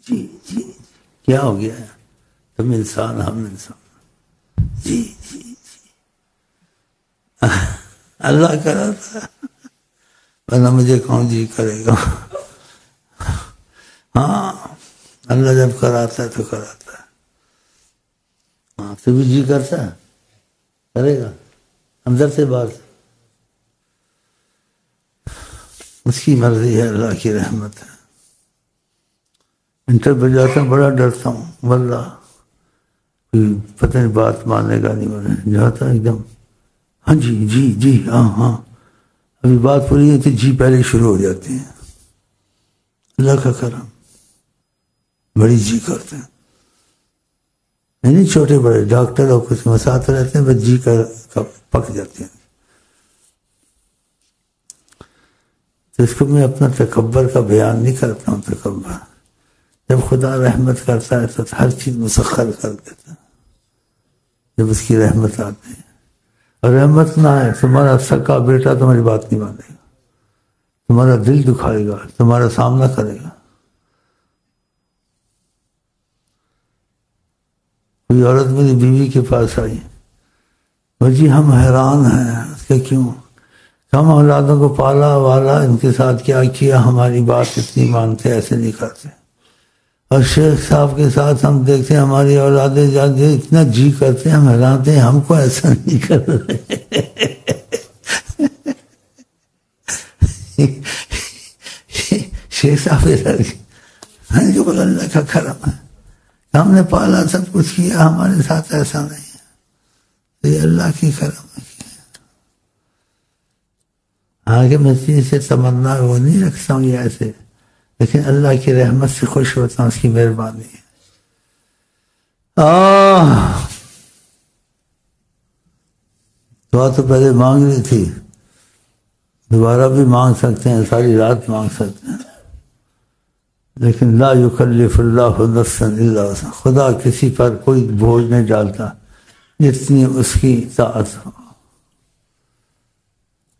جی جی کیا ہو گیا ہے؟ تم انسان ہم انسان. جی جی جی اللہ کراتا ہے ورنہ مجھے کون جی کرے گا. ہاں اللہ جب کراتا ہے تو کراتا ہے. ہاں تو بھی جی کرتا ہے کرے گا اندر سے بات. اس کی مرضی ہے، اللہ کی رحمت ہے. انٹر پہ جاتا ہوں بڑا ڈرتا ہوں واللہ پتہ نہیں بات مانے گا نہیں مانے. جاتا ایک دم ہاں جی جی جی ہاں ہاں ابھی بات پوری نہیں ہوتی جی پہلے شروع ہو جاتی ہیں. اللہ کا کرم بڑی جی کرتے ہیں. نہیں چھوٹے بڑے ڈاکٹر اور کچھ مساط رہتے ہیں بس جی کا پک جاتے ہیں. تو اس کو میں اپنا تکبر کا بیان نہیں کرتا ہوں. تکبر جب خدا رحمت کرتا ہے تو ہر چیز مسخر کر دیتا ہے. جب اس کی رحمت آتی ہے اور رحمت نہ ہے تمہارا سکا بیٹا تمہاری بات نہیں مانے گا، تمہارا دل دکھائے گا، تمہارا سامنا کرے گا. کوئی عورت میری بیوی کے پاس آئی، جی ہم حیران ہیں کہ کیوں؟ ہم اولادوں کو پالا والا ان کے ساتھ کیا کیا، ہماری بات اتنی مانتے ایسے نہیں کرتے. اور شیخ صاحب کے ساتھ ہم دیکھتے ہیں ہماری اولادیں جاتے اتنا جی کرتے ہیں، ہم حیران ہیں ہم کو ایسا نہیں کر رہے. شیخ صاحب جو بول اللہ کا کرم ہے، ہم نے پالا سب کچھ کیا، ہمارے ساتھ ایسا نہیں ہے. تو یہ اللہ کی کرم ہے. آگے میں چیز سے تمنا وہ نہیں رکھتا ہوں یہ ایسے، لیکن اللہ کی رحمت سے خوش ہوتا ہوں، اس کی مہربانی ہے. دعا تو پہلے مانگ لی تھی، دوبارہ بھی مانگ سکتے ہیں، ساری رات مانگ سکتے ہیں، لیکن لا یکلف اللہ نفسا الا وسعها. خدا کسی پر کوئی بوجھ نہیں ڈالتا جتنی اس کی طاعت ہو.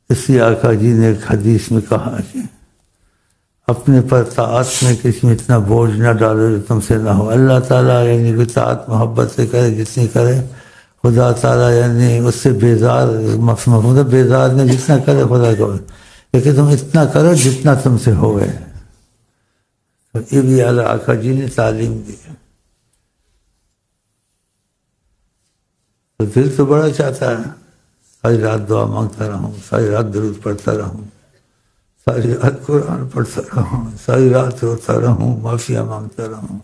اس لیے آقا جی نے ایک حدیث میں کہا کہ اپنے پر طاعت میں کسی میں اتنا بوجھ نہ ڈالو جو تم سے نہ ہو. اللہ تعالیٰ یعنی کوئی طاعت محبت سے کرے جتنی کرے، خدا تعالیٰ یعنی اس سے بیزار، مفہوم بیزار نے جتنا کرے خدا کو، لیکن تم اتنا کرو جتنا تم سے ہوئے. تو یہ بھی آقا جی نے تعلیم دی. تو دل تو بڑا چاہتا ہے ساری رات دعا مانگتا رہوں، ساری رات درود پڑھتا رہوں، ساری رات قرآن پڑھتا رہوں، ساری رات روتا رہوں، معافیاں مانگتا رہوں.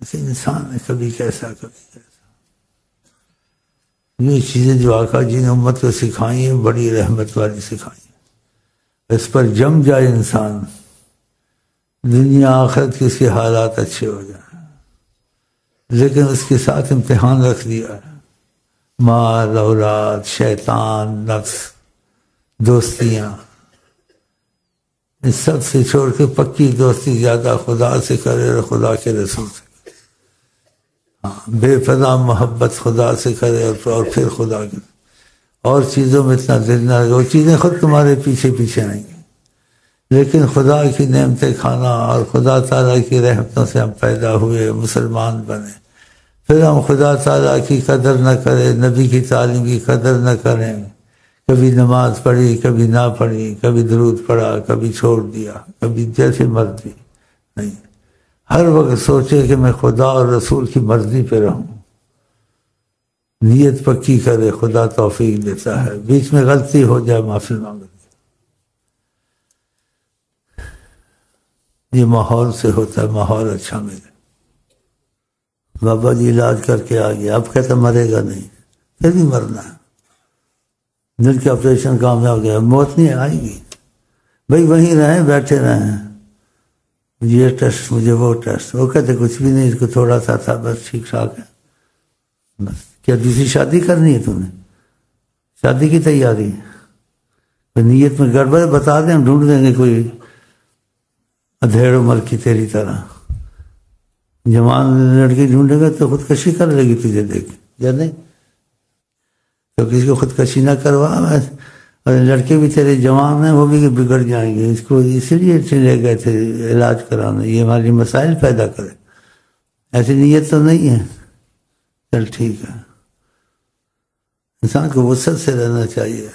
ایسے انسان ہے کبھی کیسا کبھی کیسا. یہ چیزیں جو آقا جی نے امت کو سکھائی ہیں بڑی رحمت والی سکھائی ہیں. اس پر جم جائے انسان، دنیا آخرت کے اس کے حالات اچھے ہو جائیں. لیکن اس کے ساتھ امتحان رکھ دیا ہے، مال، اولاد، شیطان، نفس، دوستیاں، اس سب سے چھوڑ کے پکی دوستی زیادہ خدا سے کرے اور خدا کے رسول سے کرے. ہاں بے پناہ محبت خدا سے کرے اور پھر خدا کے، اور چیزوں میں اتنا دل نہ لگے. وہ چیزیں خود تمہارے پیچھے پیچھے آئیں گی، لیکن خدا کی نعمتیں کھانا اور خدا تعالیٰ کی رحمتوں سے ہم پیدا ہوئے، مسلمان بنے، پھر ہم خدا تعالیٰ کی قدر نہ کریں، نبی کی تعلیم کی قدر نہ کریں. کبھی نماز پڑھی، کبھی نہ پڑھی، کبھی درود پڑھا، کبھی چھوڑ دیا، کبھی جیسے مرضی. نہیں، ہر وقت سوچے کہ میں خدا اور رسول کی مرضی پہ رہوں. نیت پکی کرے، خدا توفیق دیتا ہے. بیچ میں غلطی ہو جائے معافی مانگو. یہ ماحول سے ہوتا ہے، ماحول اچھا ملے. بابا جی علاج کر کے آ گیا، اب کہتا مرے گا نہیں، پھر بھی مرنا ہے. دل کے آپریشن کامیاب ہو گیا، موت نہیں آئے گی. بھائی وہیں رہیں، بیٹھے رہیں، یہ ٹیسٹ مجھے وہ ٹیسٹ. وہ کہتے کچھ بھی نہیں، اس کو تھوڑا سا تھا بس، ٹھیک ٹھاک ہے. بس کیا دوسری شادی کرنی ہے تم نے؟ شادی کی تیاری نیت میں گڑبڑ بتا دیں، ہم ڈھونڈ دیں گے کوئی ادھیڑ عمر کی تیری طرح. جوان لڑکی ڈھونڈے گا تو خودکشی کر لے گی تجھے دیکھ. یا نہیں تو کسی کو خودکشی نہ کروا. اور لڑکے بھی تیرے جوان ہیں وہ بھی بگڑ جائیں گے، اس کو اسی لیے لے گئے تھے علاج کرانے، یہ ہماری مسائل پیدا کرے، ایسی نیت تو نہیں ہے۔ چل ٹھیک ہے، انسان کو وسعت سے رہنا چاہیے،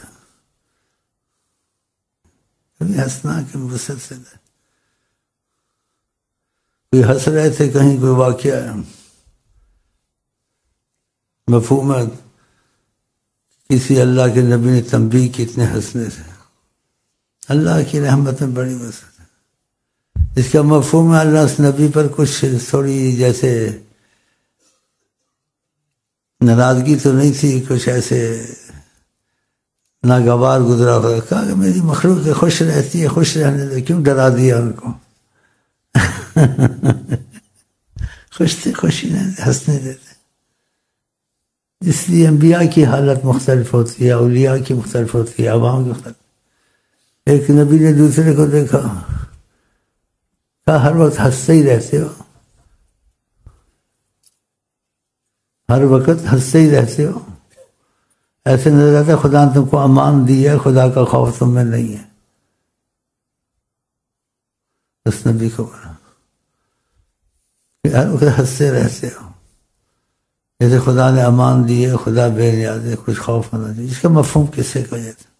کبھی ہنسنا کہ وسعت سے رہے۔ کوئی ہنس رہے تھے، کہیں کوئی واقعہ مفہوم ہے، کسی اللہ کے نبی نے تنبیہ کی اتنے ہنسنے سے، اللہ کی رحمت میں بڑی وسعت ہے۔ اس کا مفہوم ہے اللہ اس نبی پر کچھ تھوڑی جیسے ناراضگی تو نہیں تھی، کچھ ایسے ناگوار گزرا ہوا، کہا کہ میری مخلوق خوش رہتی ہے، خوش رہنے دے، کیوں ڈرا دیا ان کو؟ خوش تھے، خوشی نہیں ہنسنے دیتے۔ اس لیے انبیاء کی حالت مختلف ہوتی ہے، اولیاء کی مختلف ہوتی ہے، عوام کی مختلف۔ ایک نبی نے دوسرے کو دیکھا، کہا ہر وقت ہنستے ہی رہتے ہو، ہر وقت ہنستے ہی رہتے ہو، ایسے نظر آتا ہے خدا نے تم کو امان دی ہے، خدا کا خوف تم میں نہیں ہے۔ اس نبی کو بولا کہ ہر وقت ہنستے رہتے ہو، جیسے خدا نے امان دی ہے، خدا بے نیاز ہے، کچھ خوف ہونا چاہیے۔ اس کا مفہوم کس سے کہا جاتا ہے؟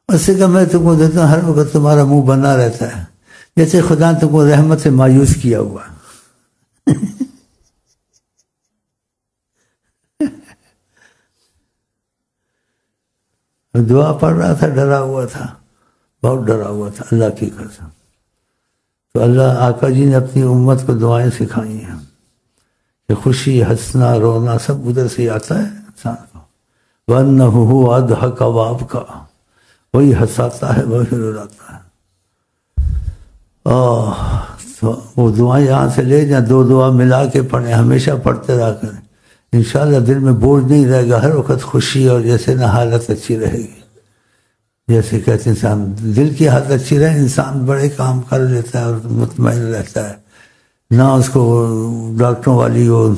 اس سے کہ میں تم کو دیتا ہوں، ہر وقت تمہارا منہ بنا رہتا ہے، جیسے خدا نے تم کو رحمت سے مایوس کیا ہوا۔ دعا پڑھ رہا تھا، ڈرا ہوا تھا، بہت ڈرا ہوا تھا اللہ کی قسم۔ تو اللہ آقا جی نے اپنی امت کو دعائیں سکھائی ہیں کہ خوشی، ہنسنا، رونا سب ادھر سے آتا ہے انسان کو۔ وَأَنَّهُ هُوَ أَضْحَكَ وَأَبْكَىٰ، وہی ہنساتا ہے، وہی رلاتا ہے۔ تو وہ دعائیں یہاں سے لے جائیں، دو دعا ملا کے پڑھیں، ہمیشہ پڑھتے رہا کریں، انشاءاللہ دل میں بوجھ نہیں رہے گا، ہر وقت خوشی، اور جیسے نہ حالت اچھی رہے گی۔ جیسے کہتے انسان دل کی حالت اچھی رہے، انسان بڑے کام کر لیتا ہے اور مطمئن رہتا ہے، نہ اس کو ڈاکٹروں والی وہ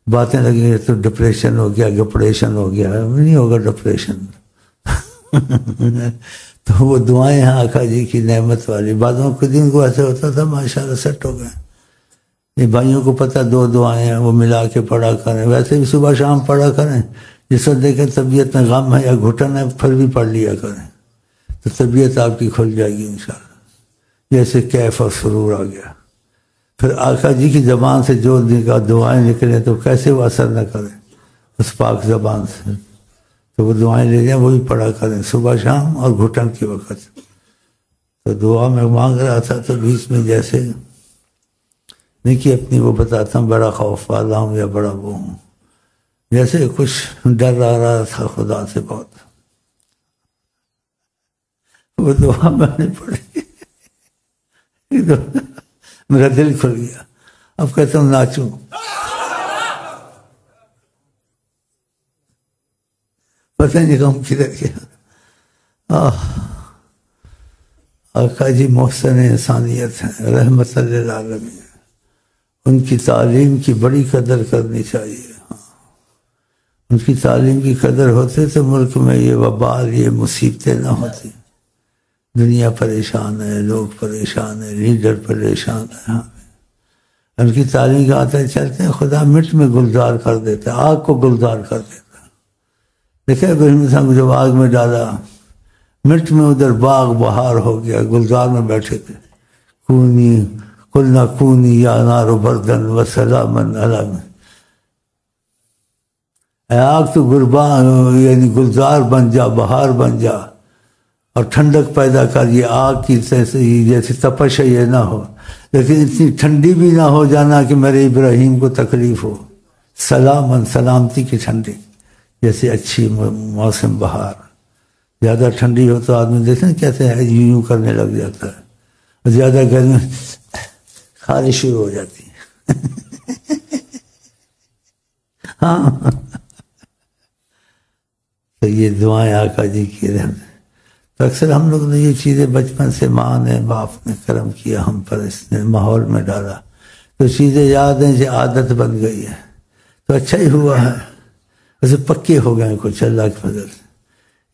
باتیں لگیں تو ڈپریشن ہو گیا، گپریشن ہو گیا، نہیں ہوگا ڈپریشن۔ تو وہ دعائیں ہیں آقا جی کی نعمت والی، بعضوں کے دن کو ایسے ہوتا تھا ماشاءاللہ سیٹ ہو گئے۔ یہ بھائیوں کو پتہ دو دعائیں ہیں، وہ ملا کے پڑھا کریں، ویسے بھی صبح شام پڑھا کریں، جس وقت دیکھیں طبیعت میں غم ہے یا گھٹن ہے پھر بھی پڑھ لیا کریں، تو طبیعت آپ کی کھل جائے گی انشاءاللہ۔ جیسے کیف اور سرور آ گیا، پھر آقا جی کی زبان سے جو دعائیں نکلیں تو کیسے وہ اثر نہ کریں اس پاک زبان سے، تو وہ دعائیں لے جائیں، وہ بھی پڑھا کریں صبح شام اور گھٹن کے وقت۔ تو دعا میں مانگ رہا تھا تو بیچ میں جیسے دیکھیے اپنی وہ بتاتا ہوں، بڑا خوف والا ہوں یا بڑا وہ ہوں، جیسے کچھ ڈر آ رہا تھا خدا سے بہت، وہ دعا میں نے پڑھی، میرا دل کھل گیا، اب کہتا ہوں ناچوں، پتہ نہیں کہوں کدھر گیا۔ آقا جی محسن انسانیت ہیں، رحمت للعالمین، ان کی تعلیم کی بڑی قدر کرنی چاہیے۔ ان کی تعلیم کی قدر ہوتے تو ملک میں یہ وبال، یہ مصیبتیں نہ ہوتی۔ دنیا پریشان ہے، لوگ پریشان ہیں، لیڈر پریشان ہیں۔ ان کی تعلیم کے آتے چلتے ہیں، خدا مٹ میں گلزار کر دیتا ہے، آگ کو گلزار کر دیتا ہے۔ دیکھیں ابراہیم السلام کو جب آگ میں ڈالا، مٹ میں ادھر باغ بہار ہو گیا، گلزار میں بیٹھے تھے، کونی قلنا کونی یا نار بردن وسلاما علی، اے آگ تو یعنی گلزار بن جا، بہار بن جا اور ٹھنڈک پیدا کر، یہ آگ کی جیسے تپش ہے یہ نہ ہو، لیکن اتنی ٹھنڈی بھی نہ ہو جانا کہ میرے ابراہیم کو تکلیف ہو، سلامن سلامتی کی ٹھنڈی، جیسے اچھی موسم بہار۔ زیادہ ٹھنڈی ہو تو آدمی دیکھتے ہیں کہتے ہیں یوں کرنے لگ جاتا ہے، اور زیادہ گرمی خارش شروع ہو جاتی ہے۔ ہاں تو یہ دعائیں آقا جی کی رحمت۔ تو اکثر ہم لوگ نے یہ چیزیں بچپن سے ماں نے باپ نے کرم کیا ہم پر، اس نے ماحول میں ڈالا، تو چیزیں یاد ہیں جو عادت بن گئی ہے، تو اچھا ہی ہوا ہے، ویسے پکے ہو گئے کچھ اللہ کے فضل سے۔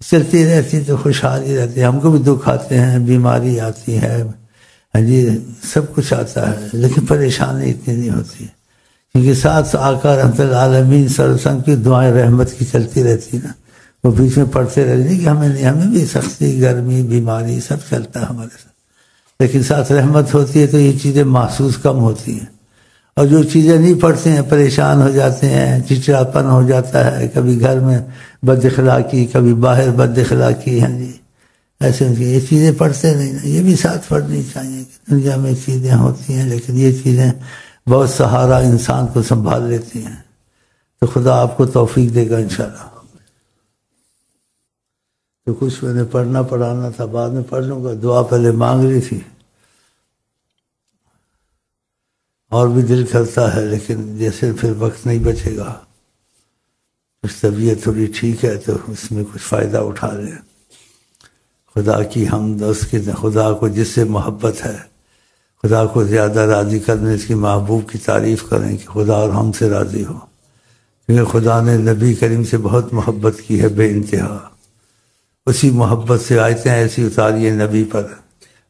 چلتی رہتی تو خوشحالی رہتی ہے. ہم کو بھی دکھ آتے ہیں، بیماری آتی ہے، ہاں جی سب کچھ آتا ہے، لیکن پریشانی اتنی نہیں ہوتی، کیونکہ ساتھ آقا رحمت العالمین صلی اللہ علیہ وسلم کی دعائیں رحمت کی چلتی رہتی نا، وہ بیچ میں پڑھتے رہتے کہ ہمیں بھی سختی، گرمی، بیماری سب چلتا ہے ہمارے ساتھ، لیکن ساتھ رحمت ہوتی ہے تو یہ چیزیں محسوس کم ہوتی ہیں. اور جو چیزیں نہیں پڑھتے ہیں پریشان ہو جاتے ہیں، چڑچڑاپن ہو جاتا ہے، کبھی گھر میں بد اخلاقی، کبھی باہر بد اخلاقی، ہاں جی ایسے یہ چیزیں پڑھتے نہیں نا، یہ بھی ساتھ پڑھنی چاہیے کہ دنیا میں چیزیں ہوتی ہیں لیکن یہ چیزیں بہت سہارا انسان کو سنبھال لیتی ہیں. تو خدا آپ کو توفیق دے گا انشاءاللہ. تو کچھ میں نے پڑھانا تھا، بعد میں پڑھ لوں گا. دعا پہلے مانگ لی تھی، اور بھی دل کرتا ہے لیکن جیسے پھر وقت نہیں بچے گا. اس طبیعت تھوڑی ٹھیک ہے تو اس میں کچھ فائدہ اٹھا لیں. خدا کی حمد، اس کے خدا کو جس سے محبت ہے، خدا کو زیادہ راضی کرنے، اس کی محبوب کی تعریف کریں کہ خدا اور ہم سے راضی ہو، کیونکہ خدا نے نبی کریم سے بہت محبت کی ہے بے انتہا. اسی محبت سے آیتیں ایسی اتاری ہیں نبی پر،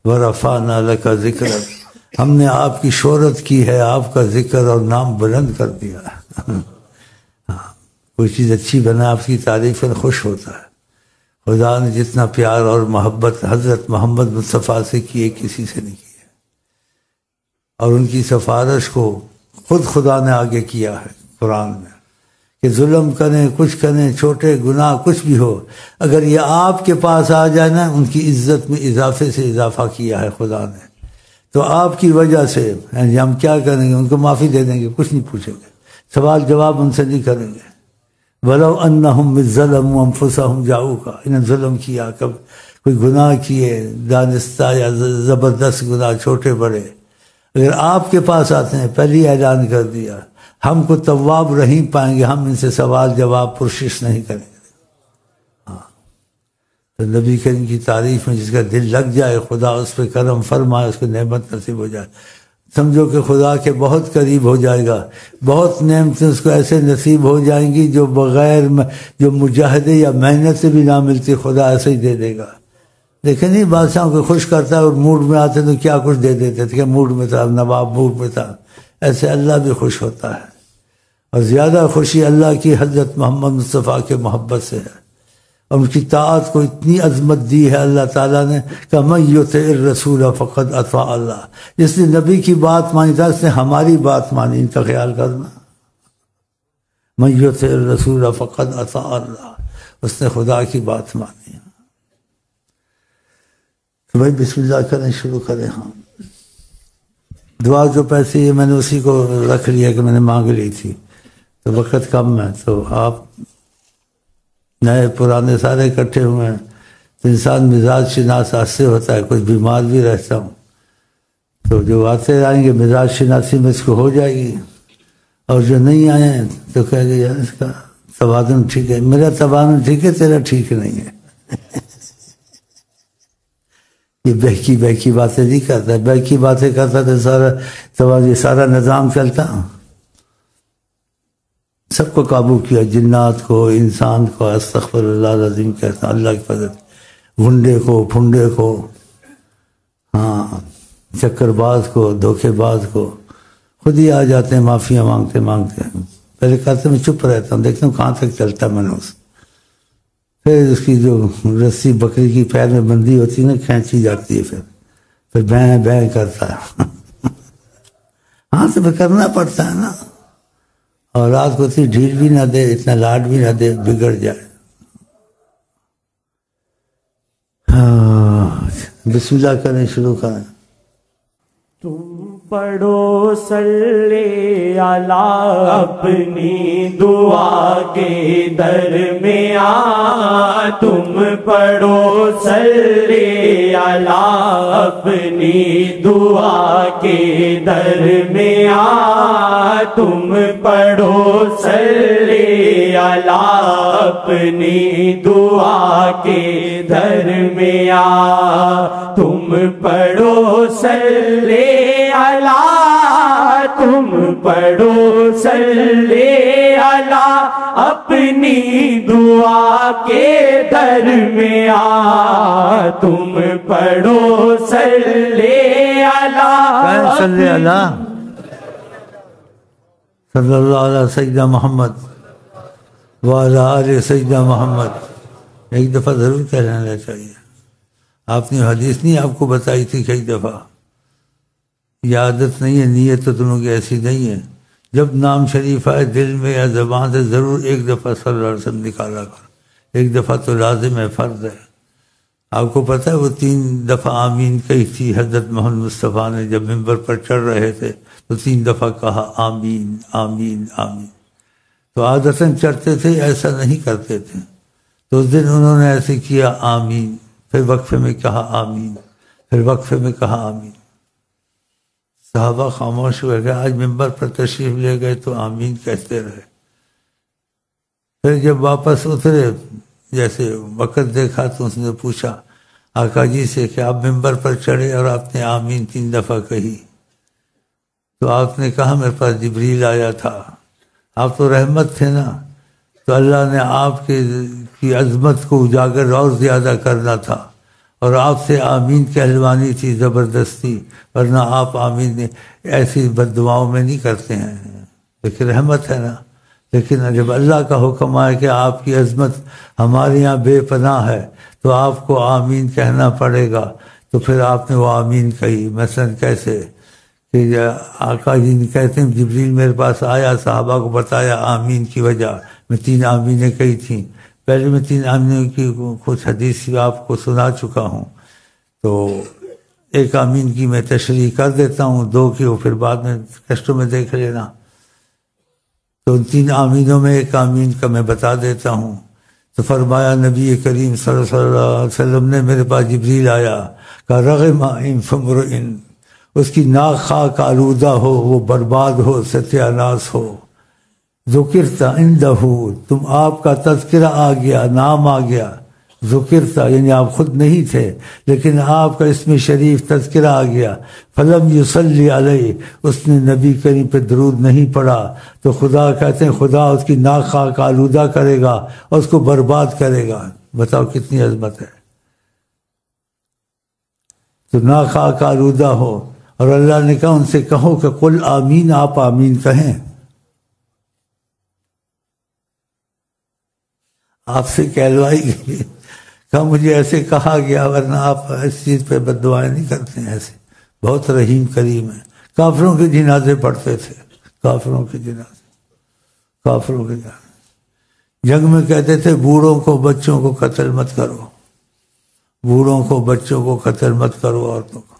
وَرَفَعْنَا لَكَ ذِكْرَكَ، ہم نے آپ کی شہرت کی ہے، آپ کا ذکر اور نام بلند کر دیا. کوئی چیز اچھی بنا آپ کی تعریف پر خوش ہوتا ہے. خدا نے جتنا پیار اور محبت حضرت محمد مصطفیٰ سے کی ہے کسی سے نہیں کی ہے، اور ان کی سفارش کو خود خدا نے آگے کیا ہے قرآن میں کہ ظلم کریں، کچھ کریں، چھوٹے گناہ کچھ بھی ہو، اگر یہ آپ کے پاس آ جائے نا، ان کی عزت میں اضافے سے اضافہ کیا ہے خدا نے. تو آپ کی وجہ سے ہم کیا کریں گے؟ ان کو معافی دے دیں گے، کچھ نہیں پوچھیں گے، سوال جواب ان سے نہیں کریں گے. وَلَوْ أَنَّهُمْ ظَلَمُوا أَنفُسَهُمْ جَاءُوكَ، انہیں ظلم کیا، کوئی گناہ کیے دانستہ یا زبردست گناہ چھوٹے بڑے، اگر آپ کے پاس آتے ہیں پہلی اعلان کر دیا ہم کو تواب رحیم پائیں گے، ہم ان سے سوال جواب پرشش نہیں کریں گے. تو نبی کریم کی تعریف میں جس کا دل لگ جائے، خدا اس پہ کرم فرمائے، اس کو نعمت نصیب ہو جائے، سمجھو کہ خدا کے بہت قریب ہو جائے گا. بہت نعمتیں اس کو ایسے نصیب ہو جائیں گی جو بغیر جو مجاہدے یا محنت سے بھی نہ ملتی، خدا ایسے ہی دے دے گا. لیکن نہیں بادشاہوں کو خوش کرتا ہے اور موڈ میں آتے تو کیا کچھ دے دیتے تھے کہ موڈ میں تھا، نواب موڈ میں تھا. ایسے اللہ بھی خوش ہوتا ہے، اور زیادہ خوشی اللہ کی حضرت محمد مصطفیٰ کے محبت سے ہے. اور ان کی طاعت کو اتنی عظمت دی ہے اللہ تعالیٰ نے کہ مَن یُطِعِ الرَّسُولَ فَقَدْ أَطَاعَ اللَّهَ، جس نے نبی کی بات مانی تھا اس نے ہماری بات مانی. ان کا خیال کرنا، مَن یُطِعِ الرَّسُولَ فَقَدْ أَطَاعَ اللَّهَ، اس نے خدا کی بات مانی. تو بھائی بسم اللہ کریں، شروع کریں. ہاں دعا جو پیسے میں نے اسی کو رکھ لیا کہ میں نے مانگ لی تھی، تو وقت کم ہے، تو آپ نئے پرانے سارے اکٹھے ہوئے ہیں، تو انسان مزاج شناس سے ہوتا ہے، کچھ بیمار بھی رہتا ہوں، تو جو آتے آئیں گے مزاج شناسی میں اس کو ہو جائے گی، اور جو نہیں آئے ہیں تو کہے گے یار اس کا توازن ٹھیک ہے، میرا توازن ٹھیک ہے، تیرا ٹھیک نہیں ہے. یہ بہکی باتیں نہیں کرتا، بہکی باتیں کرتا تو سارا نظام چلتا. سب کو قابو کیا، جنات کو، انسان کو، استغفر اللہ العظیم کہتا اللہ کی فضل، گنڈے کو، پھنڈے کو، ہاں چکر باز کو، دھوکے باز کو، خود ہی آ جاتے ہیں معافیاں مانگتے مانگتے. پہلے کہتے میں چپ رہتا ہوں، دیکھتا ہوں کہاں تک چلتا منوس. پھر اس کی جو رسی بکری کی پیر میں بندھی ہوتی ہے نا، کھینچی جاتی ہے، پھر بیں بیں کرتا ہے. ہاں تو پھر کرنا پڑتا ہے نا، اور رات کو اتنی ڈھیل بھی نہ دے، اتنا لاڈ بھی نہ دے بگڑ جائے. بسم اللہ کریں، شروع کریں. تم پڑھو صلی علی اپنی دعا کے درمیان، تم پڑھو صلی علی اپنی دعا کے درمیان، تم پڑھو صلی علی اپنی دعا کے درمیان، تم پڑھو صلی علی، تم پڑھو صلی علی اپنی دعا کے درمیان، تم پڑھو صلی علی صلی اللہ صلی اللہ علیہ سیدنا محمد وعلی آل سیدنا محمد. ایک دفعہ ضرور کہہ لینا چاہیے. آپ نے حدیث نہیں آپ کو بتائی تھی کئی دفعہ؟ یہ عادت نہیں ہے، نیت تو تم لوگ کی ایسی نہیں ہے. جب نام شریف آئے دل میں یا زبان سے ضرور ایک دفعہ صلی اللہ علیہ وسلم نکالا کر. ایک دفعہ تو لازم ہے، فرض ہے. آپ کو پتہ ہے وہ 3 دفعہ آمین کہی تھی حضرت محمد مصطفیٰ نے جب ممبر پر چڑھ رہے تھے تو 3 دفعہ کہا آمین آمین آمین. تو عادتاً چڑھتے تھے، ایسا نہیں کرتے تھے. تو اس دن انہوں نے ایسے کیا آمین، پھر وقفے میں کہا آمین، پھر وقفے میں کہا آمین. صحابہ خاموش ہوئے گئے. آج ممبر پر تشریف لے گئے تو آمین کہتے رہے. پھر جب واپس اترے جیسے وقت دیکھا تو اس نے پوچھا آقا جی سے کہ آپ ممبر پر چڑھے اور آپ نے آمین 3 دفعہ کہی. تو آپ نے کہا میرے پاس جبریل آیا تھا. آپ تو رحمت تھے نا، تو اللہ نے آپ کی عظمت کو اجاگر اور زیادہ کرنا تھا اور آپ سے آمین کہلوانی تھی زبردستی، ورنہ آپ آمین ایسی بد دعاؤں میں نہیں کرتے ہیں. لیکن رحمت ہے نا. لیکن جب اللہ کا حکم آئے کہ آپ کی عظمت ہمارے یہاں بے پناہ ہے تو آپ کو آمین کہنا پڑے گا. تو پھر آپ نے وہ آمین کہی. مثلا کیسے کہ آقا جی کہتے ہیں جبریل میرے پاس آیا، صحابہ کو بتایا آمین کی وجہ. میں 3 آمینیں کہی تھیں. پہلے میں 3 آمینوں کی کچھ حدیث آپ کو سنا چکا ہوں، تو ایک آمین کی میں تشریح کر دیتا ہوں، 2 کی وہ پھر بعد میں ٹیسٹوں میں دیکھ لینا. تو 3 آمینوں میں ایک آمین کا میں بتا دیتا ہوں. تو فرمایا نبی کریم صلی اللہ علیہ وسلم نے میرے پاس جبریل آیا کہ رغم فمرئن، اس کی ناک خاک آلودہ ہو، وہ برباد ہو، ستیہ ناس ہو. ذکرتا عندہ، تم آپ کا تذکرہ آ گیا، نام آ گیا. ذکرتا یعنی آپ خود نہیں تھے لیکن آپ کا اسم شریف تذکرہ آ گیا. فلم یصلی علیہ، اس نے نبی کریم پہ درود نہیں پڑھا تو خدا کہتے ہیں خدا اس کی ناک خاک آلودہ کرے گا اور اس کو برباد کرے گا. بتاؤ کتنی عظمت ہے. تو ناک خاک آلودہ ہو. اور اللہ نے کہا ان سے کہو کہ قل آمین، آپ آمین کہیں. آپ سے کہلوائی گئی، کہا مجھے ایسے کہا گیا، ورنہ آپ اس چیز پہ بد دعائیں نہیں کرتے ہیں. ایسے بہت رحیم کریم ہے. کافروں کے جنازے پڑھتے تھے، کافروں کے جنازے. جنگ میں کہتے تھے بوڑھوں کو بچوں کو قتل مت کرو، بوڑھوں کو بچوں کو قتل مت کرو، عورتوں کو.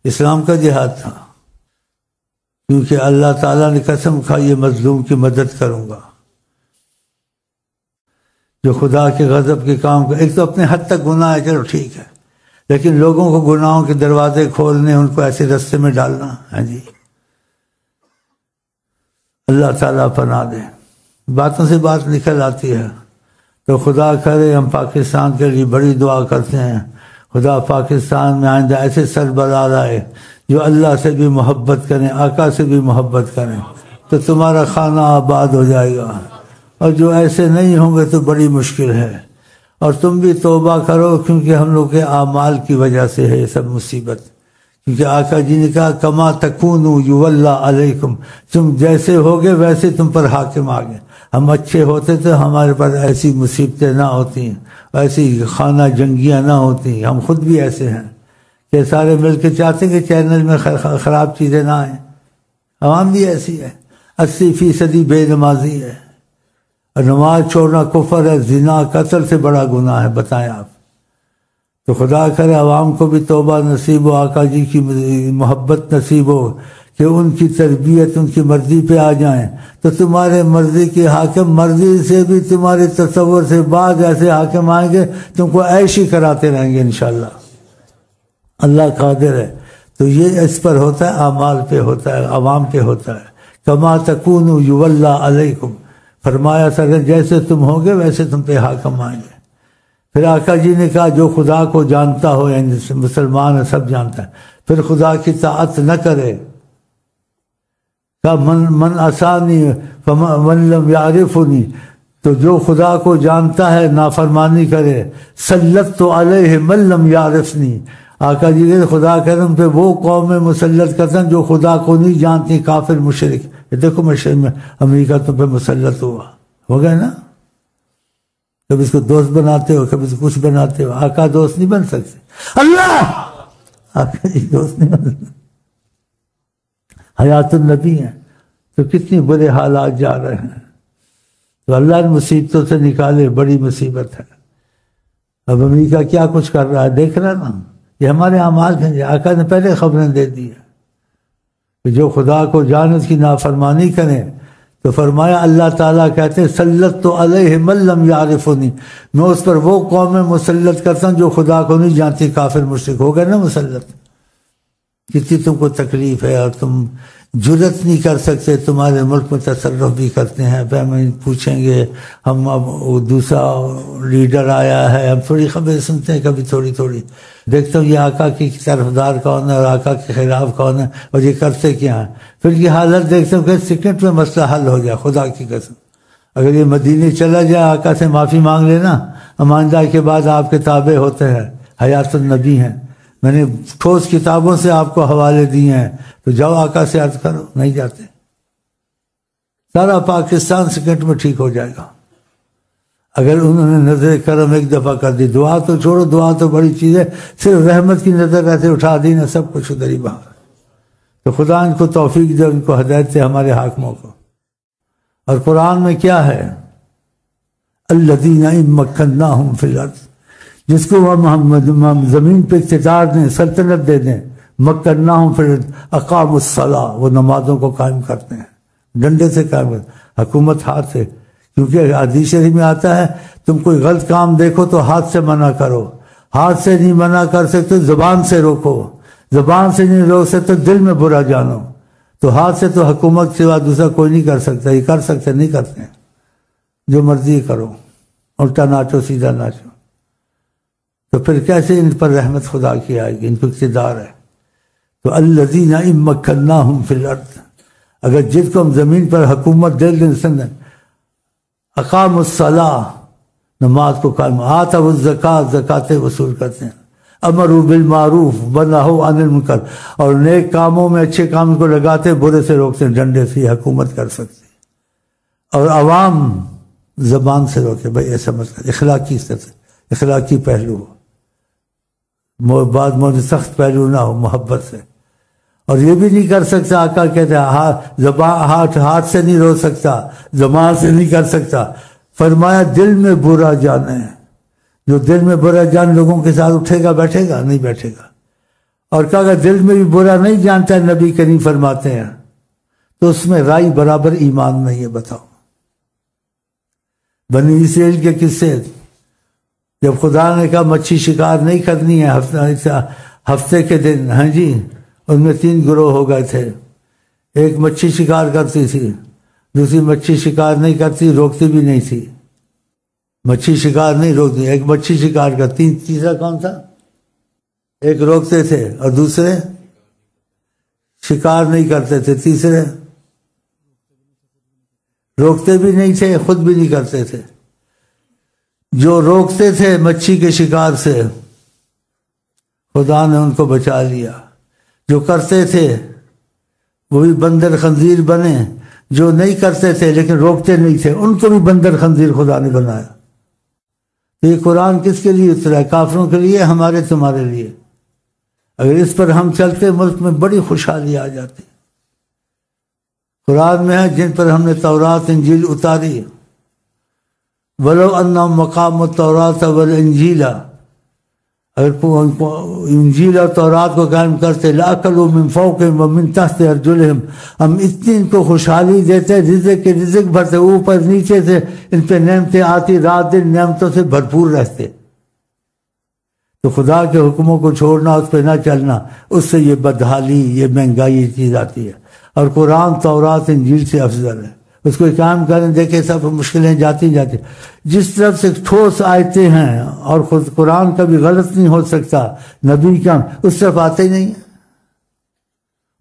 اسلام کا جہاد تھا، کیونکہ اللہ تعالیٰ نے قسم کھا یہ مظلوم کی مدد کروں گا. جو خدا کے غضب کے کام کا، ایک تو اپنے حد تک گناہ ہے چلو ٹھیک ہے، لیکن لوگوں کو گناہوں کے دروازے کھولنے، ان کو ایسے رستے میں ڈالنا، ہاں جی اللہ تعالیٰ پناہ دے. باتوں سے بات نکل آتی ہے. تو خدا کرے ہم پاکستان کے لیے بڑی دعا کرتے ہیں، خدا پاکستان میں آئندہ ایسے سربراہ آئے جو اللہ سے بھی محبت کریں، آقا سے بھی محبت کریں، تو تمہارا خانہ آباد ہو جائے گا. اور جو ایسے نہیں ہوں گے تو بڑی مشکل ہے. اور تم بھی توبہ کرو، کیونکہ ہم لوگ کے اعمال کی وجہ سے ہے یہ سب مصیبت. کیونکہ آقا جی نے کہا کما تکونوا یولی علیکم، تم جیسے ہوگے ویسے تم پر حاکم آگے. ہم اچھے ہوتے تو ہمارے پر ایسی مصیبتیں نہ ہوتی، ایسی خانہ جنگیاں نہ ہوتی. ہم خود بھی ایسے ہیں کہ سارے مل کے چاہتے ہیں کہ چینل میں خراب چیزیں نہ آئیں. عوام بھی ایسی ہے، 80% بے نمازی ہے. اور نماز چھوڑنا کفر ہے، زنا قتل سے بڑا گناہ ہے. بتائیں آپ. تو خدا کرے عوام کو بھی توبہ نصیب ہو، آقا جی کی محبت نصیب ہو کہ ان کی تربیت ان کی مرضی پہ آ جائیں. تو تمہارے مرضی کے حاکم، مرضی سے بھی تمہارے تصور سے بعض ایسے حاکم آئیں گے تم کو عیشی کراتے رہیں گے انشاءاللہ. اللہ قادر ہے. تو یہ اس پر ہوتا ہے، اعمال پہ ہوتا ہے، عوام پہ ہوتا ہے. کما تکونوا یولی علیکم، فرمایا اگر جیسے تم ہوگے ویسے تم پہ حاکم آئیں گے. پھر آقا جی نے کہا جو خدا کو جانتا ہو، یعنی مسلمان سب جانتا ہے، پھر خدا کی طاعت نہ کرے، کہ من عصانی من لم یعرفنی، تو جو خدا کو جانتا ہے نافرمانی کرے، سلط تو علیہ من لم یعرفنی، آقا جی کے خدا کرم پہ وہ قوم میں مسلط کرتا جو خدا کو نہیں جانتی، کافر مشرک. یہ دیکھو مشرق میں امریکہ تو پہ مسلط ہو گئے نا. کبھی اس کو دوست بناتے ہو، کبھی اس کو کچھ بناتے ہو. آقا دوست نہیں بن سکتے، اللہ آقا جی دوست نہیں بن سکتے. حیات النبی ہیں تو کتنی برے حالات جا رہے ہیں. تو اللہ نے مصیبتوں سے نکالے، بڑی مصیبت ہے. اب امریکہ کیا کچھ کر رہا ہے دیکھ رہا نا. یہ ہمارے اعمال ہیں. آقا نے پہلے خبریں دے دی ہے کہ جو خدا کو جان اس کی نافرمانی کریں. تو فرمایا اللہ تعالیٰ کہتے ہیں سلط تو علیہ من لم یعرفنی، میں اس پر وہ قومیں مسلط کرتا ہوں جو خدا کو نہیں جانتی، کافر مشرک. ہو گئے نا مسلط. کتنی تم کو تکلیف ہے اور تم جرت نہیں کر سکتے. تمہارے ملک میں تصرف بھی کرتے ہیں، پھر ہمیں پوچھیں گے ہم اب دوسرا لیڈر آیا ہے، ہم تھوڑی خبریں سنتے ہیں کبھی تھوڑی تھوڑی. دیکھتا ہوں یہ آقا کی طرفدار کون ہے اور آقا کے خلاف کون ہے اور یہ کرتے کیا ہیں. پھر یہ حالت دیکھتا ہوں کہ سیکنڈ میں مسئلہ حل ہو گیا. خدا کی قسم اگر یہ مدینے چلا جائے، آقا سے معافی مانگ لینا، اماندار کے بعد آپ کے تابع ہوتے ہیں، حیات النبی ہیں. میں نے ٹھوس کتابوں سے آپ کو حوالے دیے ہیں، تو جاؤ آقا سے عرض کرو. نہیں جاتے. سارا پاکستان سیکنڈ میں ٹھیک ہو جائے گا اگر انہوں نے نظر کرم ایک دفعہ کر دی. دعا تو چھوڑو، دعا تو بڑی چیز ہے، صرف رحمت کی نظر ایسے اٹھا دی نا، سب کچھ ادھر ہی باہر. تو خدا ان کو توفیق دے، ان کو ہدایت دے، ہمارے حاکموں کو. اور قرآن میں کیا ہے؟ الذین ان مکناہم فی الارض، جس کو ہم زمین پہ اقتدار دیں، سلطنت دے دیں. مکناہم فی الارض اقاموا الصلاۃ، وہ نمازوں کو قائم کرتے ہیں، ڈنڈے سے قائم کرتے ہیں. حکومت ہاتھ سے، کیونکہ حدیث شریف میں آتا ہے تم کوئی غلط کام دیکھو تو ہاتھ سے منع کرو. ہاتھ سے نہیں منع کر سکتے، زبان سے روکو. زبان سے نہیں روک سکتے، دل میں برا جانو. تو ہاتھ سے تو حکومت سوا دوسرا کوئی نہیں کر سکتا. یہ کر سکتے نہیں کرتے ہیں. جو مرضی کرو، الٹا ناچو سیدھا ناچو. تو پھر کیسے ان پر رحمت خدا کی آئے گی؟ ان کو اقتدار ہے. تو الذین ان مکناہم فی الارض، اگر جس کو ہم زمین پر حکومت دے دیں، اقاموا الصلاۃ، نماز کو قائم، آتوا الزکوٰۃ، زکوٰۃ وصول کرتے ہیں، امروا بالمعروف ونہوا عن المنکر، اور نیک کاموں میں اچھے کام کو لگاتے، برے سے روکتے ہیں. ڈنڈے سے حکومت کر سکتے. اور عوام زبان سے روکے. بھائی ایسا مت کر. اخلاقی سطح، اخلاقی پہلو ہو، بعد میں سخت پہلو نہ ہو، محبت سے. اور یہ بھی نہیں کر سکتا، آقا کہتے ہیں ہاتھ سے نہیں رو سکتا، زبان سے نہیں کر سکتا. فرمایا دل میں برا جانے، جو دل میں برا جان لوگوں کے ساتھ اٹھے گا بیٹھے گا؟ نہیں بیٹھے گا. اور کہا اگر دل میں بھی برا نہیں جانتا ہے، نبی کریم فرماتے ہیں، تو اس میں رائی برابر ایمان نہیں ہے. بتاؤ بنی اسرائیل کے قصے، جب خدا نے کہا مچھی شکار نہیں کرنی ہے ہفتے کے دن، ہاں جی، ان میں 3 گروہ ہو گئے تھے. ایک مچھی شکار کرتی تھی، دوسری مچھی شکار نہیں کرتی، روکتی بھی نہیں تھی. مچھی شکار نہیں روکتی، ایک مچھی شکار کرتی. تیسرا کون تھا؟ ایک روکتے تھے اور دوسرے شکار نہیں کرتے تھے. تیسرے روکتے بھی نہیں تھے، خود بھی نہیں کرتے تھے. جو روکتے تھے مچھی کے شکار سے، خدا نے ان کو بچا لیا. جو کرتے تھے وہی بندر خنزیر بنے. جو نہیں کرتے تھے لیکن روکتے نہیں تھے، ان کو بھی بندر خنزیر خدا نے بنایا. تو یہ قرآن کس کے لیے اترا ہے؟ کافروں کے لیے، ہمارے تمہارے لیے. اگر اس پر ہم چلتے، ملک میں بڑی خوشحالی آ جاتی. قرآن میں ہے جن پر ہم نے تورات انجیل اتاری، وَلَوْ أَنَّهُمْ مَقَامُوا التَّوْرَاةَ وَالْإِنجِيلَ، اگر انجیل اور تورات کو قائم کرتے، لَأَكَلُوا مِن فَوْقِهِمْ وَمِن تَحْتِ أَرْجُلِهِمْ، ہم اتنی ان کو خوشحالی دیتے، رزق بھرتے، اوپر نیچے سے ان پہ نعمتیں آتی، رات دن نعمتوں سے بھرپور رہتے. تو خدا کے حکموں کو چھوڑنا، اس پہ نہ چلنا، اس سے یہ بدحالی، یہ مہنگائی چیز آتی ہے. اور قرآن تورات انجیل سے افضل ہے. اس کو کام کریں، دیکھیں سب مشکلیں جاتی. جس طرف سے ٹھوس آیتیں ہیں، اور خود قرآن کا بھی غلط نہیں ہو سکتا، نبی کا اس طرف آتے ہی نہیں.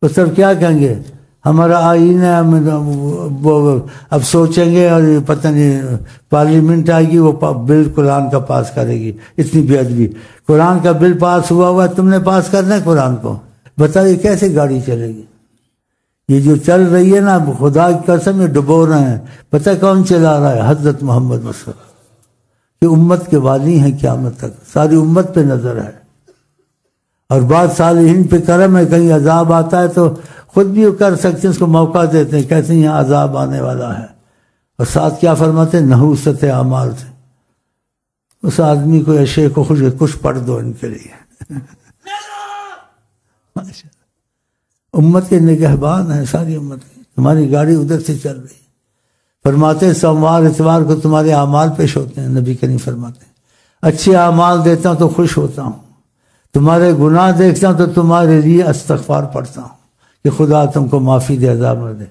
اس طرف کیا کہیں گے؟ ہمارا آئین ہے، وہ اب سوچیں گے اور پتہ نہیں پارلیمنٹ آئے گی وہ بل قرآن کا پاس کرے گی. اتنی بے ادبی. قرآن کا بل پاس ہوا تم نے پاس کرنا ہے قرآن کو. بتائیے کیسے گاڑی چلے گی؟ یہ جو چل رہی ہے نا، خدا کی قسم یہ ڈبو رہے ہیں. پتہ کون چلا رہا ہے؟ حضرت محمد مصطفیٰ. یہ امت کے والی ہیں قیامت تک، ساری امت پہ نظر ہے. اور بعض صالحین پہ کرم ہے، کہیں عذاب آتا ہے تو خود بھی وہ کر سکتے ہیں، اس کو موقع دیتے ہیں، کہتے ہیں یہاں عذاب آنے والا ہے. اور ساتھ کیا فرماتے ہیں؟ نحوست اعمال سے اس آدمی کو یا شیخ کو کچھ پڑھ دو ان کے لیے. امت کے نگہبان ہیں ساری امت کی. تمہاری گاڑی ادھر سے چل رہی ہے. فرماتے ہیں سوموار اتوار کو تمہارے اعمال پیش ہوتے ہیں. نبی کریم فرماتے ہیں اچھے اعمال دیتا ہوں تو خوش ہوتا ہوں، تمہارے گناہ دیکھتا ہوں تو تمہارے لیے استغفار پڑھتا ہوں کہ خدا تم کو معافی دے، عذاب نہ دے.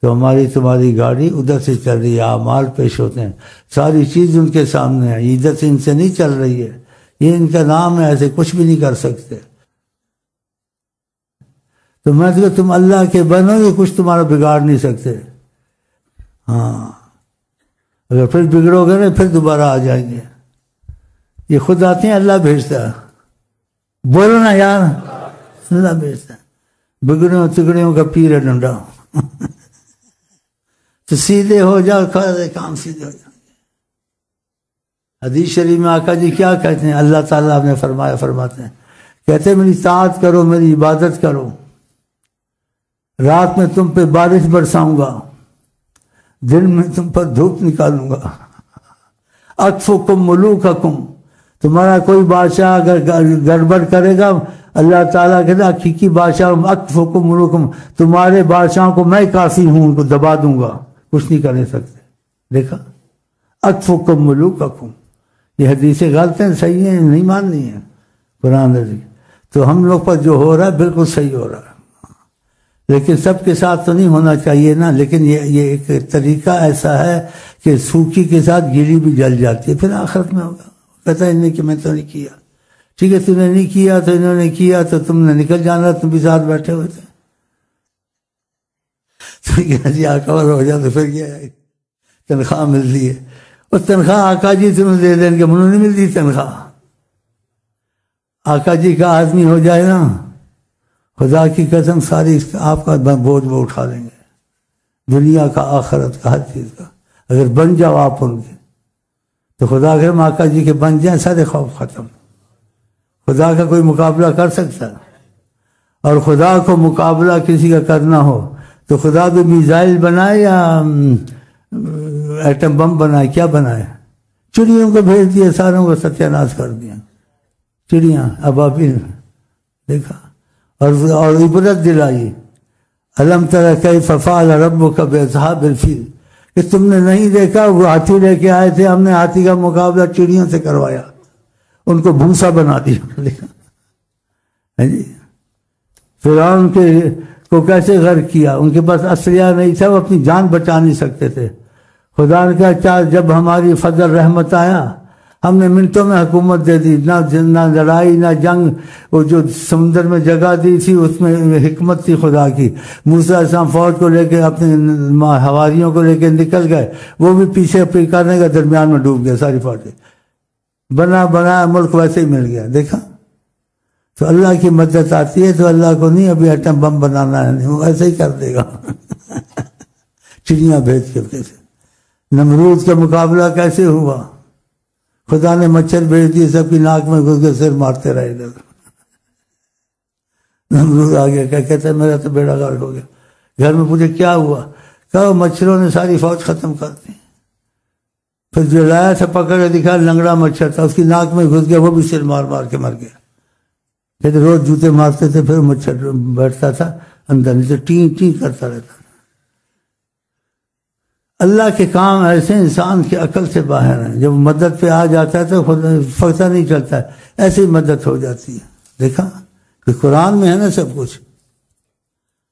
تو تمہاری گاڑی ادھر سے چل رہی ہے، اعمال پیش ہوتے ہیں، ساری چیز ان کے سامنے ہے. ادھر سے ان سے نہیں چل رہی ہے، یہ ان کا نام ہے، ایسے کچھ بھی نہیں کر سکتے. تو میں تو تم اللہ کے بنو، یہ کچھ تمہارا بگاڑ نہیں سکتے. ہاں اگر پھر بگڑو گے نا پھر دوبارہ آ جائیں گے. یہ خود آتے ہیں، اللہ بھیجتا ہے. بولو نا یار، اللہ بھیجتا ہے. بگڑوں تگڑیوں کا پیر ہے ڈنڈا. تو سیدھے ہو جاؤ، کام سیدھے ہو جاؤ. حدیث شریف میں آقا جی کیا کہتے ہیں؟ اللہ تعالیٰ نے فرماتے ہیں، کہتے ہیں میری اطاعت کرو، میری عبادت کرو، رات میں تم پہ بارش برساؤں گا، دن میں تم پر دھوپ نکالوں گا. اطفکم ملوککم، تمہارا کوئی بادشاہ اگر گڑبڑ کرے گا، اللہ تعالیٰ کہتا ہے حقیقی بادشاہ اطفکم ملوککم، تمہارے بادشاہوں کو میں کافی ہوں، ان کو دبا دوں گا، کچھ نہیں کر سکتے. دیکھا، اطفکم ملوککم. یہ حدیثیں غلط ہیں، صحیح ہیں، نہیں ماننی ہیں قرآن عزیز. تو ہم لوگ پر جو ہو رہا ہے بالکل صحیح ہو رہا ہے، لیکن سب کے ساتھ تو نہیں ہونا چاہیے نا. لیکن یہ ایک طریقہ ایسا ہے کہ سوکھی کے ساتھ گیلی بھی جل جاتی ہے، پھر آخرت میں ہوگا. کہتا ہے انہیں کہ میں تو نہیں کیا. ٹھیک ہے، تم نے نہیں کیا تو انہوں نے کیا، تو تم نے نکل جانا، تم بھی ساتھ بیٹھے ہوئے تھے. تو کیا جی آقا ہو جائے تو پھر کیا ہے؟ تنخواہ ملتی ہے، اور تنخواہ آقا جی تمہیں دے دیں گے، انہوں نہیں ملتی تنخواہ. آقا جی کا آدمی ہو جائے نا، خدا کی قسم ساری آپ کا بوجھ وہ اٹھا لیں گے، دنیا کا، آخرت کا، ہر چیز کا. اگر بن جاؤ آپ ان کے تو خدا اگر آقا جی کے بن جائیں، سارے خوف ختم. خدا کا کوئی مقابلہ کر سکتا ہے؟ اور خدا کو مقابلہ کسی کا کرنا ہو تو خدا بھی میزائل بنائے یا ایٹم بم بنائے؟ کیا بنائے؟ چڑیوں کو بھیج دیا، ساروں کو ستیہ ناش کر دیا. چڑیاں ابابیل دیکھا، اور عبرت دلائی. الم تر کیف فعل ربک باصحاب الفیل، کہ تم نے نہیں دیکھا وہ ہاتھی لے کے آئے تھے، ہم نے ہاتھی کا مقابلہ چڑیوں سے کروایا، ان کو بھوسا بنا دیا. جی فرعون کو کیسے غرق کیا؟ ان کے پاس اسلحہ نہیں تھا، وہ اپنی جان بچا نہیں سکتے تھے. خدا نے کہا جب ہماری فضل رحمت آیا، ہم نے منٹوں میں حکومت دے دی، نہ لڑائی نہ جنگ. وہ جو سمندر میں جگہ دی تھی اس میں حکمت تھی خدا کی. موسیٰ علیہ السلام فوج کو لے کے اپنے حواریوں کو لے کے نکل گئے، وہ بھی پیچھے کرنے کا درمیان میں ڈوب گیا، ساری فوجیں. بنا ملک ویسے ہی مل گیا. دیکھا، تو اللہ کی مدد آتی ہے تو اللہ کو نہیں ابھی ایٹم بم بنانا ہے، نہیں، وہ ایسے ہی کر دے گا. چڑیاں بھیج کے. کیسے نمرود کا مقابلہ کیسے ہوا؟ خدا نے مچھر بھیج دیے، سب کی ناک میں گھس کے سر مارتے رہے ادھر. نمرود آ گیا، کیا کہتا ہے میرا تو بیڑا غرق ہو گیا. گھر میں پوچھے کیا ہوا؟ کہا مچھروں نے ساری فوج ختم کر دی. پھر جو لایا تھا پکڑ کے دکھا، لنگڑا مچھر تھا، اس کی ناک میں گھس گیا، وہ بھی سر مار مار کے مر گیا. کہتے روز جوتے مارتے تھے، پھر مچھر بیٹھتا تھا اندر، نہیں تو ٹین ٹین کرتا رہتا تھا. اللہ کے کام ایسے انسان کی عقل سے باہر ہیں. جب مدد پہ آ جاتا ہے تو خود پتہ نہیں چلتا ہے، ایسے ہی مدد ہو جاتی ہے. دیکھا کہ قرآن میں ہے نا سب کچھ.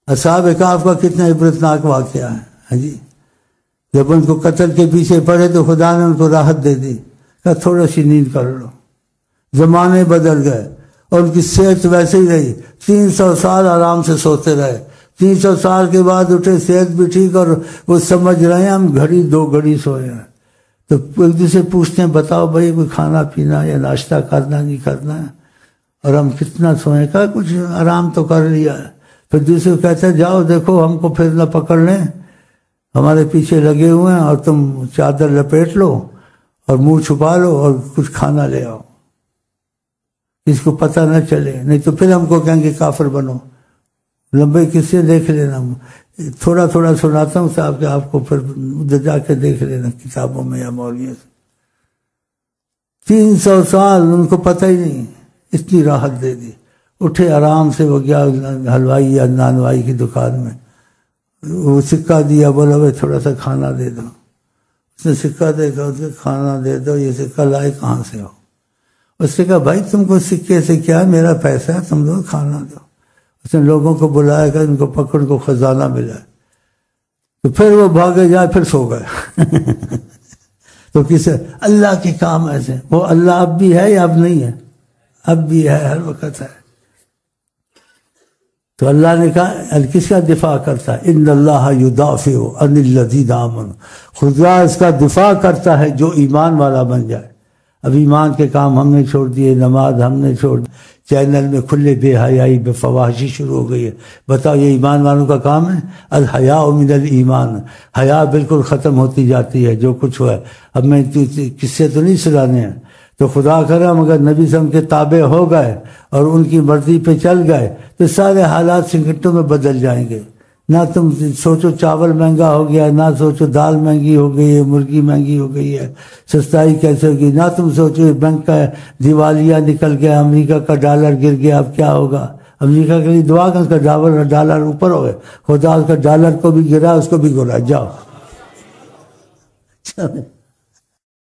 اصحاب کہف کا کتنا عبرتناک واقعہ ہے. جی جب ان کو قتل کے پیچھے پڑے تو خدا نے ان کو راحت دے دی، کہا تھوڑا سی نیند کر لو. زمانے بدل گئے اور ان کی صحت ویسے ہی رہی، 300 سال آرام سے سوتے رہے. 300 سال کے بعد اٹھے، صحت بھی ٹھیک، اور وہ سمجھ رہے ہیں ہم گھڑی 2 گھڑی سوئے ہیں۔ تو ایک دوسرے پوچھتے ہیں بتاؤ بھائی کوئی کھانا پینا یا ناشتہ کرنا نہیں کرنا ہے، اور ہم کتنا سوئیں؟ کہا کچھ آرام تو کر لیا ہے۔ پھر دوسرے کو کہتے ہیں جاؤ دیکھو ہم کو پھر نہ پکڑ لیں، ہمارے پیچھے لگے ہوئے ہیں، اور تم چادر لپیٹ لو اور منہ چھپا لو اور کچھ کھانا لے آؤ، اس کو پتہ نہ چلے، نہیں تو پھر ہم کو کہیں گے کافر بنو۔ لمبے قصے دیکھ لینا، تھوڑا تھوڑا سناتا ہوں صاحب کہ آپ کو پھر ادھر جا کے دیکھ لینا کتابوں میں یا مولویوں سے۔ 300 سال ان کو پتہ ہی نہیں، اتنی راحت دے دی۔ اٹھے آرام سے، وہ گیا حلوائی یا نانوائی کی دکان میں، وہ سکہ دیا، بولا بھائی تھوڑا سا کھانا دے دو۔ اس نے سکہ دیکھا، اس نے کھانا دے دو، یہ سکہ لائے کہاں سے ہو؟ اس نے کہا بھائی تم کو سکے سے کیا، میرا پیسہ ہے، تم لوگ کھانا دو۔ اس نے لوگوں کو بلایا کہ ان کو پکڑ کو خزانہ ملا، تو پھر وہ بھاگے جائے، پھر سو گئے۔ تو کسے اللہ کے کام ایسے، وہ اللہ اب بھی ہے یا اب نہیں ہے؟ اب بھی ہے، ہر وقت ہے۔ تو اللہ نے کہا کس کا دفاع کرتا ہے؟ ان اللہ یدافع عن الذین آمنوا، خدا اس کا دفاع کرتا ہے جو ایمان والا بن جائے۔ اب ایمان کے کام ہم نے چھوڑ دیے، نماز ہم نے چھوڑ دی، چینل میں کھلے بے حیائی بے فواحشی شروع ہو گئی ہے۔ بتاؤ یہ ایمان والوں کا کام ہے؟ الحیاء من الایمان، حیا بالکل ختم ہوتی جاتی ہے جو کچھ ہوا ہے۔ اب میں قصے تو نہیں سنانے ہیں، تو خدا کرا مگر نبی صلی اللہ علیہ وسلم کے تابع ہو گئے اور ان کی مرضی پہ چل گئے تو سارے حالات سنگھٹوں میں بدل جائیں گے۔ نہ تم سوچو چاول مہنگا ہو گیا، نہ سوچو دال مہنگی ہو گئی ہے، مرغی مہنگی ہو گئی ہے، سستائی کیسے ہوگی، نہ تم سوچو بینک کا دیوالیہ نکل گیا، امریکہ کا ڈالر گر گیا، اب کیا ہوگا؟ امریکہ کے لیے دعا کر، اس کا ڈالر اوپر ہو گئے، خدا اس کا ڈالر کو بھی گرا، اس کو بھی گرا، جاؤ۔